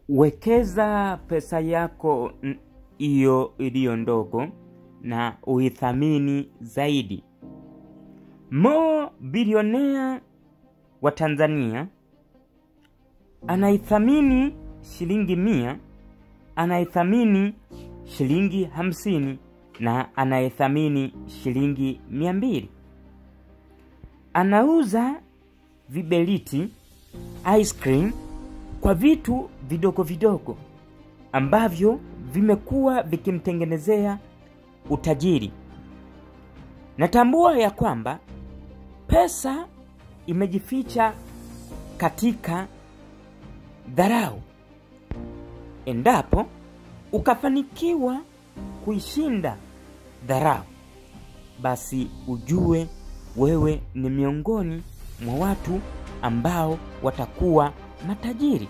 Wekeza pesa yako iyo iliyo ndogo na uithamini zaidi. Bilionea wa Tanzania anaithamini shilingi 100, anaithamini shilingi 50 na anaithamini shilingi 200. Anauza viberiti, ice cream kwa vitu vidogo vidogo ambavyo vimekuwa vikimtengenezea utajiri. Natambua ya kwamba pesa imejificha katika dharau. Endapo ukafanikiwa kuishinda dharau, basi ujue wewe ni miongoni mwa watu ambao watakuwa matajiri.